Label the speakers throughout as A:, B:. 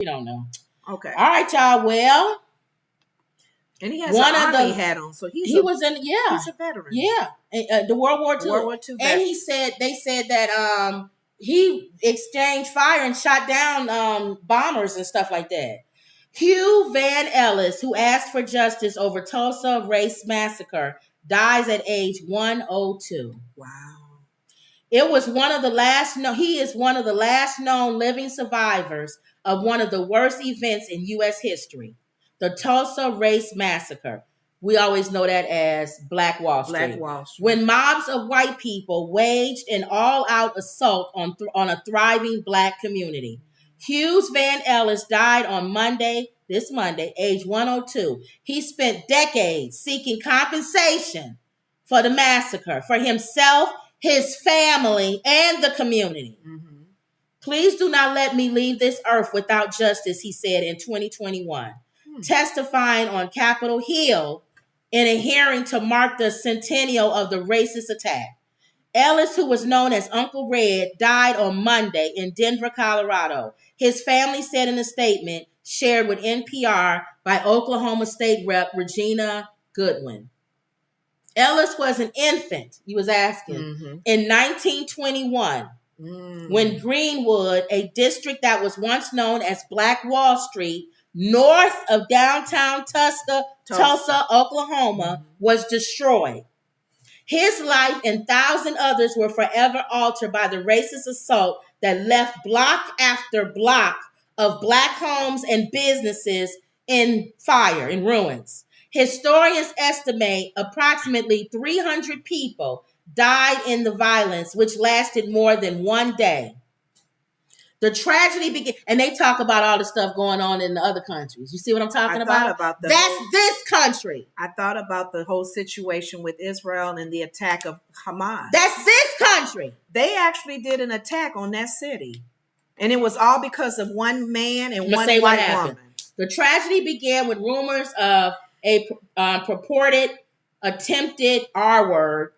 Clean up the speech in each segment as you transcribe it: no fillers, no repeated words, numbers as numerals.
A: We don't know.
B: Okay.
A: All right, y'all. Well,
B: and he has an army hat on, so he's a veteran.
A: Yeah, the World War II.
B: World War II veteran.
A: And they said that he exchanged fire and shot down bombers and stuff like that. Hugh Van Ellis, who asked for justice over Tulsa race massacre, dies at age 102.
B: Wow.
A: It was one of the last. He is one of the last known living survivors of one of the worst events in U.S. history, the Tulsa Race Massacre. We always know that as Black Wall Street.
B: Black Wall Street.
A: When mobs of white people waged an all-out assault on a thriving Black community. Hughes Van Ellis died on this Monday, age 102. He spent decades seeking compensation for the massacre, for himself, his family, and the community. Mm-hmm. Please do not let me leave this earth without justice, he said in 2021, testifying on Capitol Hill in a hearing to mark the centennial of the racist attack. Ellis, who was known as Uncle Red, died on Monday in Denver, Colorado. His family said in a statement shared with NPR by Oklahoma State Rep. Regina Goodwin. Ellis was an infant, you was asking, in 1921, when Greenwood, a district that was once known as Black Wall Street, north of downtown Tulsa, Oklahoma, was destroyed. His life and 1,000 others were forever altered by the racist assault that left block after block of Black homes and businesses in fire, in ruins. Historians estimate approximately 300 people died in the violence, which lasted more than one day. The tragedy began, and they talk about all the stuff going on in the other countries. You see what I'm talking about? That's this country.
B: I thought about the whole situation with Israel and the attack of Hamas.
A: That's this country.
B: They actually did an attack on that city. And it was all because of one man and one white woman.
A: The tragedy began with rumors of a purported attempted R-word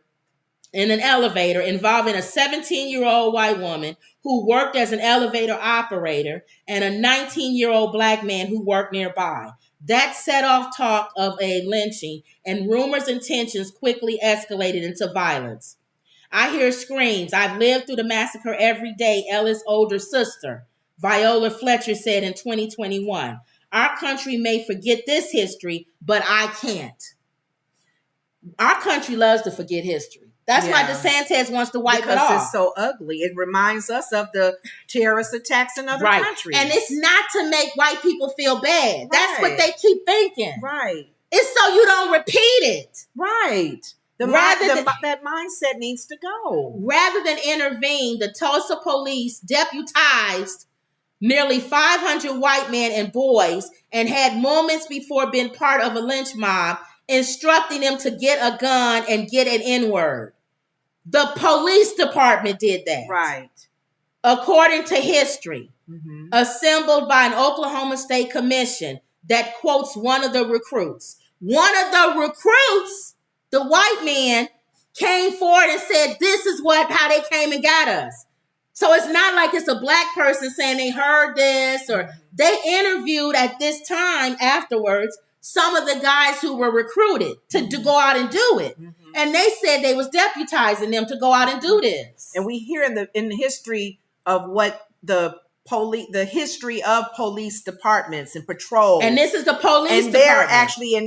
A: in an elevator involving a 17-year-old white woman who worked as an elevator operator and a 19-year-old Black man who worked nearby. That set off talk of a lynching, and rumors and tensions quickly escalated into violence. I hear screams. I've lived through the massacre every day, Ellis' older sister, Viola Fletcher, said in 2021. Our country may forget this history, but I can't. Our country loves to forget history. That's why DeSantis wants to wipe it off.
B: Because it's so ugly. It reminds us of the terrorist attacks in other countries.
A: And it's not to make white people feel bad. Right. That's what they keep thinking.
B: Right.
A: It's so you don't repeat it.
B: Right. That mindset needs to go.
A: Rather than intervene, the Tulsa police deputized nearly 500 white men and boys and had moments before being part of a lynch mob, instructing them to get a gun and get an N-word. The police department did that.
B: Right.
A: According to history, assembled by an Oklahoma State commission that quotes one of the recruits. One of the recruits, the white man, came forward and said, this is how they came and got us. So it's not like it's a Black person saying they heard this, or they interviewed at this time afterwards some of the guys who were recruited to go out and do it. And they said they was deputizing them to go out and do this.
B: And we hear in the history of what the history of police departments and patrols.
A: And this is the police
B: and they're actually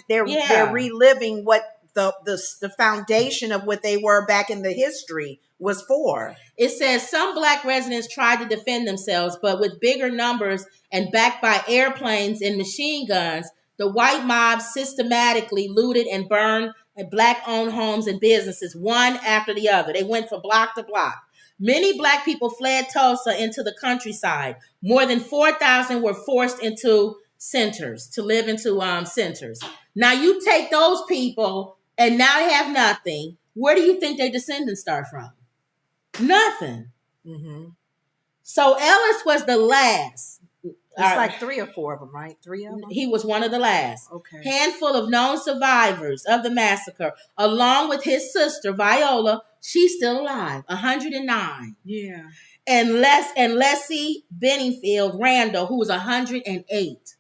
B: they're reliving what the foundation of what they were back in the history was for.
A: It says some Black residents tried to defend themselves, but with bigger numbers and backed by airplanes and machine guns, the white mob systematically looted and burned Black-owned homes and businesses one after the other. They went from block to block. Many Black people fled Tulsa into the countryside. More than 4,000 were forced into centers, to live into centers. Now you take those people and now they have nothing. Where do you think their descendants start from? Nothing. So Ellis was the last.
B: It's like 3 or 4 of them, right? 3 of them?
A: He was one of the last.
B: Okay.
A: Handful of known survivors of the massacre, along with his sister, Viola. She's still alive, 109.
B: Yeah.
A: and Leslie Benningfield Randall, who was 108.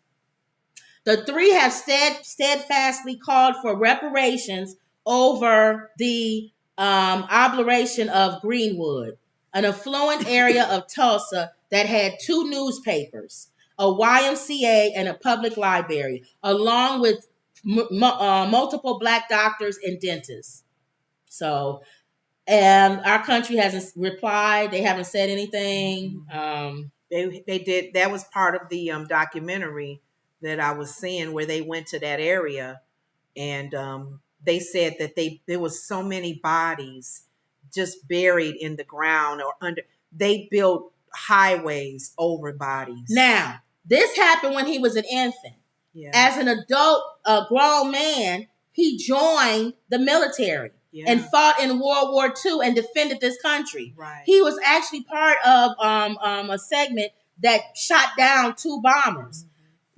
A: The three have steadfastly called for reparations over the obliteration of Greenwood, an affluent area of Tulsa that had 2 newspapers, a YMCA, and a public library, along with multiple Black doctors and dentists. So, and our country hasn't replied. They haven't said anything.
B: They did. That was part of the documentary that I was seeing, where they went to that area, and they said that there was so many bodies just buried in the ground or under. They built highways over bodies.
A: Now, this happened when he was an infant.
B: Yeah.
A: As an adult, a grown man, he joined the military and fought in World War II and defended this country.
B: Right.
A: He was actually part of a segment that shot down 2 bombers.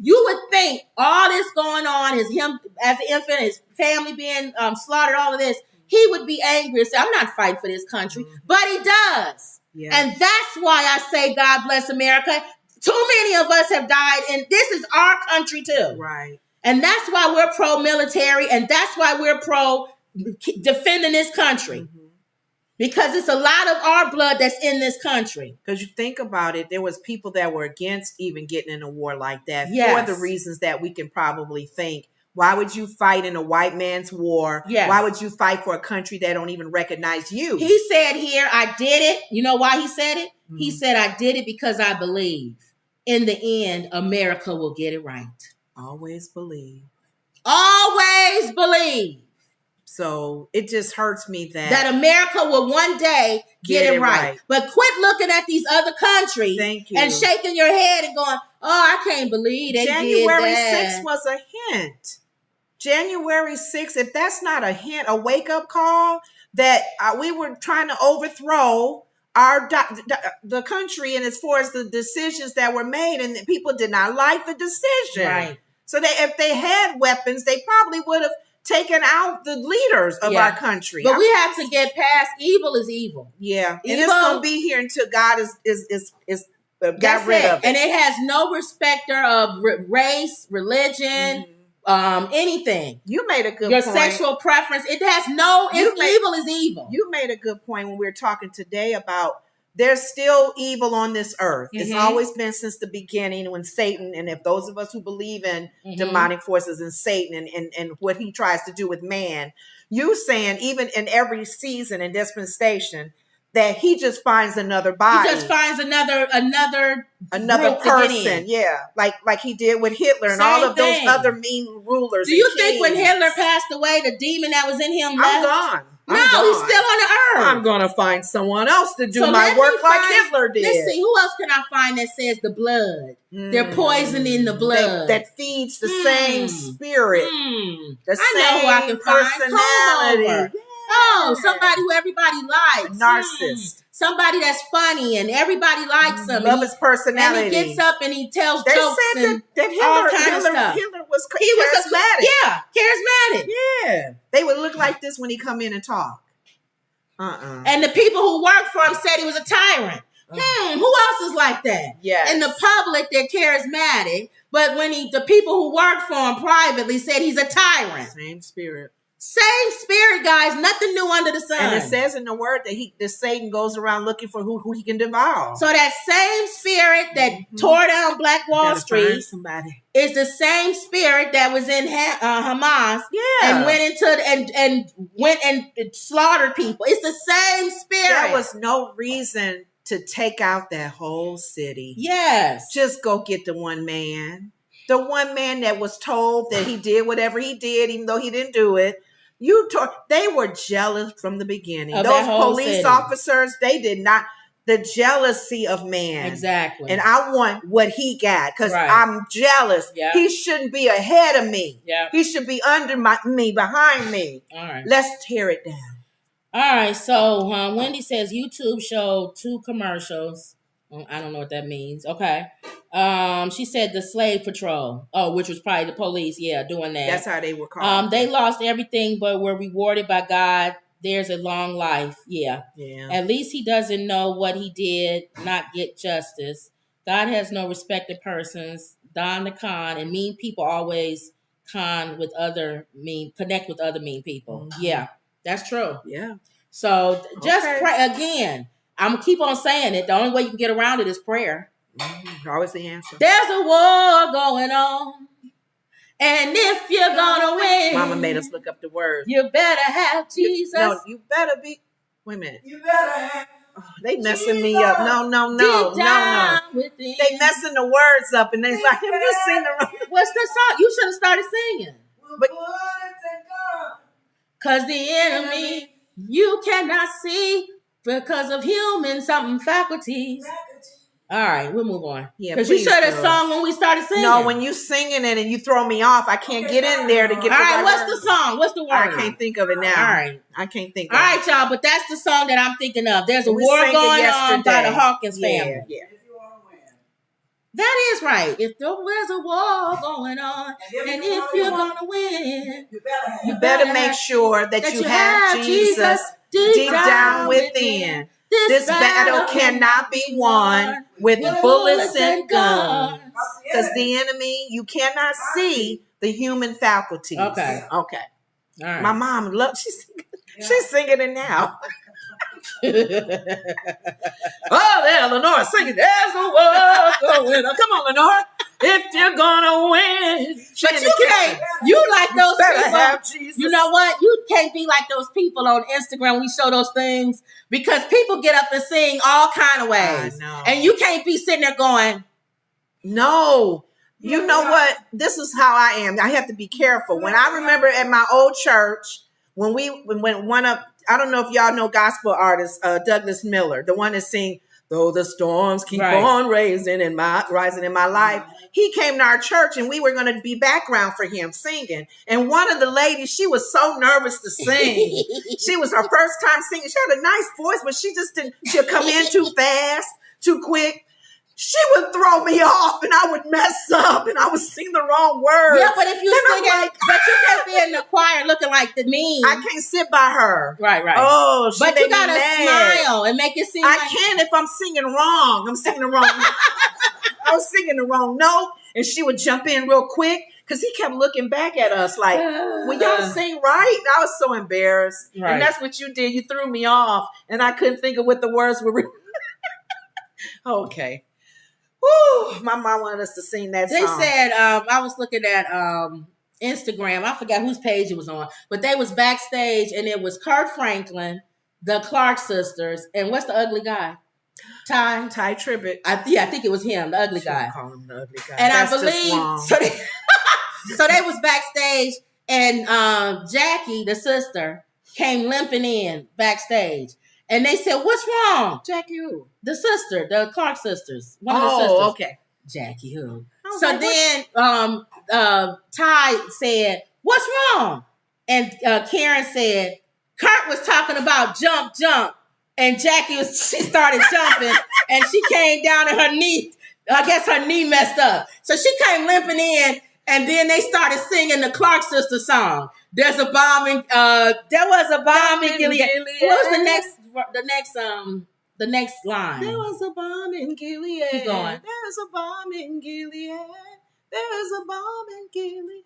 A: You would think all this going on, him as an infant, his family being slaughtered, all of this, he would be angry and say, I'm not fighting for this country. But he does. Yeah. And that's why I say God bless America. Too many of us have died, and this is our country too.
B: Right.
A: And that's why we're pro-military, and that's why we're pro-defending this country. Because it's a lot of our blood that's in this country.
B: Because you think about it, there was people that were against even getting in a war like that
A: yes.
B: for the reasons that we can probably think. Why would you fight in a white man's war?
A: Yes.
B: Why would you fight for a country that don't even recognize you?
A: He said here, I did it. You know why he said it? He said, I did it because I believe in the end, America will get it right.
B: Always believe.
A: Always believe.
B: So it just hurts me that
A: America will one day get it right. But quit looking at these other countries and shaking your head and going, oh, I can't believe they
B: January
A: did that.
B: 6th was a hint. January 6th, if that's not a hint, a wake-up call that we were trying to overthrow the country, and as far as the decisions that were made, and people did not like the decision.
A: Right.
B: So if they had weapons, they probably would have taken out the leaders of our country.
A: But we have to get past evil is evil.
B: Yeah. And it's going to be here until God is got rid of it.
A: And it has no respecter of race, religion, anything.
B: You made a good
A: point. Your sexual preference. It has evil is evil.
B: You made a good point when we were talking today about there's still evil on this earth. It's always been since the beginning when Satan, and if those of us who believe in demonic forces and Satan and what he tries to do with man, you saying even in every season and dispensation that he just finds another body.
A: He just finds another
B: person. Yeah. Like he did with Hitler and all of those other mean rulers.
A: Do you think when Hitler passed away, the demon that was in him left?
B: I'm gone.
A: No, he's still on the earth.
B: I'm going to find someone else to do my work like Hitler did.
A: Let's see, who else can I find that says the blood? They're poisoning the blood.
B: That feeds the same spirit. The
A: I know who I can find.
B: Personality.
A: Oh, somebody who everybody likes.
B: A narcissist.
A: Somebody that's funny and everybody likes him.
B: Love his personality.
A: And he gets up and he tells jokes and
B: that
A: all kinds of stuff.
B: Hitler was charismatic.
A: Charismatic.
B: Yeah. They would look like this when he come in and talk.
A: And the people who worked for him said he was a tyrant. Who else is like that?
B: Yes.
A: In the public, they're charismatic. But when the people who work for him privately said he's a tyrant.
B: Same spirit.
A: Same spirit, guys. Nothing new under the sun.
B: And it says in the word that Satan goes around looking for who he can devour.
A: So that same spirit that tore down Black Wall Street is the same spirit that was in Hamas and went and slaughtered people. It's the same spirit.
B: There was no reason to take out that whole city.
A: Yes.
B: Just go get the one man. The one man that was told that he did whatever he did, even though he didn't do it. They were jealous from the beginning. Those police officers, they did not. The jealousy of man.
A: Exactly.
B: And I want what he got because I'm jealous. Yep. He shouldn't be ahead of me. Yep. He should be under me, behind me. All right. Let's tear it down.
A: All right. So Wendy says YouTube showed 2 commercials. I don't know what that means. Okay. She said the slave patrol. Oh, which was probably the police. Yeah, doing that.
B: That's how they were called.
A: They lost everything, but were rewarded by God. there's a long life. Yeah.
B: Yeah.
A: At least he doesn't know what he did, not get justice. God has no respect of persons. Don the con, and mean people always connect with other mean people.
B: Mhm.
A: Yeah, that's true.
B: Yeah.
A: So just pray again. I'm gonna keep on saying it. The only way you can get around it is prayer.
B: Always the answer.
A: There's a war going on, and if you're gonna win,
B: Mama made us look up the words.
A: you better have Jesus.
B: No, you better be. Wait a minute.
C: You better have.
B: Oh, they messing me up. No. They messing the words up, and they like, have you seen the wrong?
A: What's the song? You should have started singing.
B: But
A: Cause the enemy you cannot see because of human something faculties. All right, we'll move on.
B: Yeah,
A: because you
B: please,
A: should have
B: girl.
A: sung when we started singing.
B: No, when you singing it and you throw me off, I can't get in there to get.
A: All right, what's the song? What's the word?
B: I can't think of it now.
A: All right,
B: I can't think.
A: All
B: of
A: right,
B: it.
A: y'all. But that's the song that I'm thinking of. There's a
B: We
A: war
B: sang it
A: going on
B: yesterday.
A: by the Hawkins family.
B: Yeah.
A: That is right. If there's a war going on, and if you're gonna win,
B: You better make sure that you have Jesus deep down within. This battle cannot be won with bullets and guns. Because the enemy, you cannot see the human faculties.
A: Okay.
B: All right. My mom loves. She's singing it now. Oh, there, Lenore singing. There's a war going on. Come on, Lenore. If you're gonna win,
A: but you can't. You like those
B: better
A: people.
B: have Jesus.
A: You know what? You can't be like those people on Instagram when we show those things because people get up and sing all kind of ways, and you can't be sitting there going,
B: "No." You know what? This is how I am. I have to be careful. When I remember at my old church, when one of, I don't know if y'all know gospel artist Douglas Miller, the one that sing "Though the storms keep on rising in my life." He came to our church and we were going to be background for him singing. And one of the ladies, she was so nervous to sing. She was her first time singing. She had a nice voice, but she just didn't. She'd come in too fast, too quick. She would throw me off and I would mess up and I would sing the wrong words.
A: Yeah, but if you sing it, but you can't be in the choir looking like the mean.
B: I can't sit by her.
A: Right.
B: Oh,
A: but you gotta smile and make it seem
B: I can if I'm singing wrong. I'm singing the wrong I was singing the wrong note and she would jump in real quick because he kept looking back at us like, "Will y'all sing right?" I was so embarrassed.
A: Right.
B: And that's what you did. You threw me off and I couldn't think of what the words were. Okay. Woo, my mom wanted us to sing that song.
A: They said, I was looking at Instagram. I forgot whose page it was on, but they was backstage and it was Kurt Franklin, the Clark sisters, and what's the ugly guy? Ty
B: Tribbett.
A: I think it was him, the ugly guy.
B: Call him the ugly guy.
A: And
B: that's
A: I believe so they was backstage and Jackie, the sister, came limping in backstage. And they said, "What's wrong?"
B: Jackie who?
A: The sister, the Clark sisters. One of the sisters.
B: Oh, okay.
A: Jackie who? So then Ty said, "What's wrong?" And Karen said, "Kurt was talking about jump. And she started jumping and she came down to her knee. I guess her knee messed up. So she came limping in and then they started singing the Clark sister song. There was a bomb in Gilead. What was the next line?
B: There was a bomb in Gilead.
A: Keep going.
B: There was a bomb in Gilead. There was a bomb in Gilead.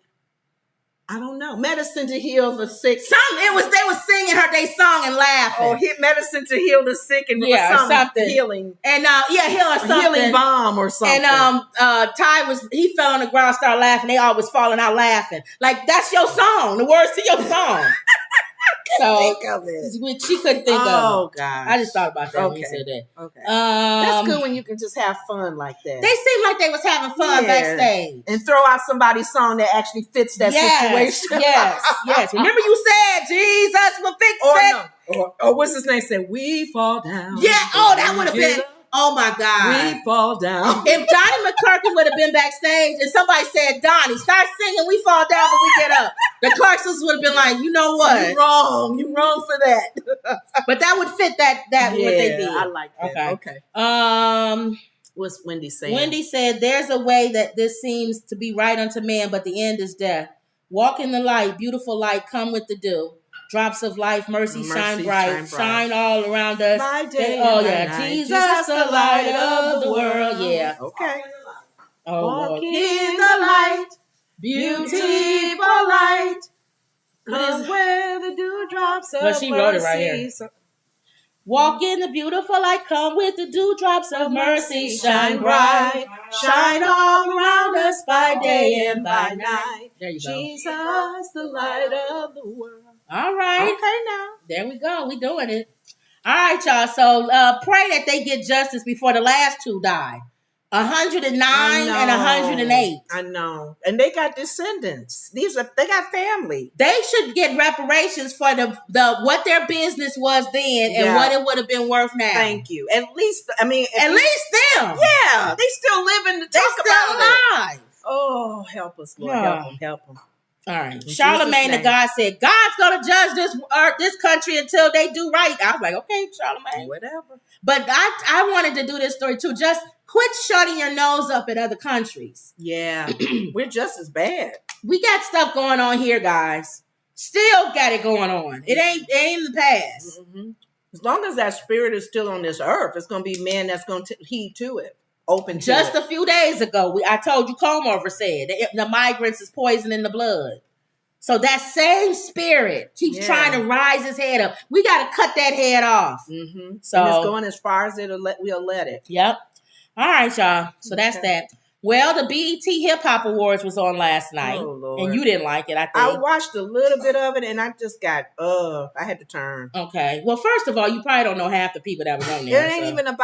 B: I don't know. Medicine to heal the sick.
A: They was singing their song and laughing.
B: Oh, hit medicine to heal the sick and something. Healing.
A: And healing something.
B: Healing balm or something.
A: And Ty he fell on the ground, started laughing. They all was falling out laughing. Like, that's your song, the words to your song. So
B: think of it.
A: She couldn't think of it.
B: Oh, God.
A: I just thought about that when you said that.
B: Okay. That's good when you can just have fun like that.
A: They seemed like they was having fun backstage.
B: And throw out somebody's song that actually fits that situation.
A: Yes. Remember you said Jesus will fix it.
B: Or what's his name? Said, "We fall down."
A: Yeah. Oh, that would have been. Oh my God.
B: We fall down.
A: If Donnie McClurkin would have been backstage and somebody said, "Donnie, start singing, we fall down when we get up," the Clark sisters would have been like, "You know what?
B: You're wrong for that."
A: But that would fit that what they did.
B: I like that. Okay. What's Wendy saying?
A: Wendy said, "There's a way that this seems to be right unto man, but the end is death. Walk in the light, beautiful light, come with the dew. Drops of life, mercy, shine
B: Mercy,
A: bright.
B: shine bright.
A: Shine all around us.
B: By day
A: Oh,
B: and by
A: yeah.
B: night.
A: Jesus, the light of the world. Yeah.
B: Okay.
A: Oh, Lord.
B: Walk in the light, beautiful light. Come where the dewdrops of
A: Well, she wrote it right here.
B: mercy.
A: Walk in the beautiful light, come with the dewdrops of mercy, shine bright, shine all around us by day and by night. There you go.
B: Jesus, the light of the world.
A: All right.
B: Okay, now.
A: There we go. We doing it. All right, y'all. So pray that they get justice before the last two die. 109 and 108.
B: I know. And they got descendants. They got family.
A: They should get reparations for the what their business was then and what it would have been worth now.
B: Thank you. At least, I mean,
A: at least them.
B: Yeah, they still living to talk about
A: alive.
B: It. Oh, help us, Lord. Help them.
A: All right. Charlemagne the God said, God's going to judge this country until they do right. I was like, okay, Charlemagne.
B: Whatever.
A: But I wanted to do this story too. Just quit shutting your nose up at other countries.
B: Yeah. We're just as bad.
A: We got stuff going on here, guys. Still got it going on. It ain't in the past.
B: Mm-hmm. As long as that spirit is still on this earth, it's going to be men that's going to heed to it. Open to
A: Just
B: it.
A: a few days ago, I told you Comover said the migrants is poisoning the blood. So that same spirit keeps trying to rise his head up. We got to cut that head off.
B: Mm-hmm.
A: So
B: and it's going as far as we'll let it.
A: Yep. All right, y'all. So that's that. Well, the BET Hip Hop Awards was on last night.
B: Oh, Lord.
A: And you didn't like it, I think.
B: I watched a little bit of it and I just got, I had to turn.
A: Okay. Well, first of all, you probably don't know half the people that was on there.
B: It ain't even about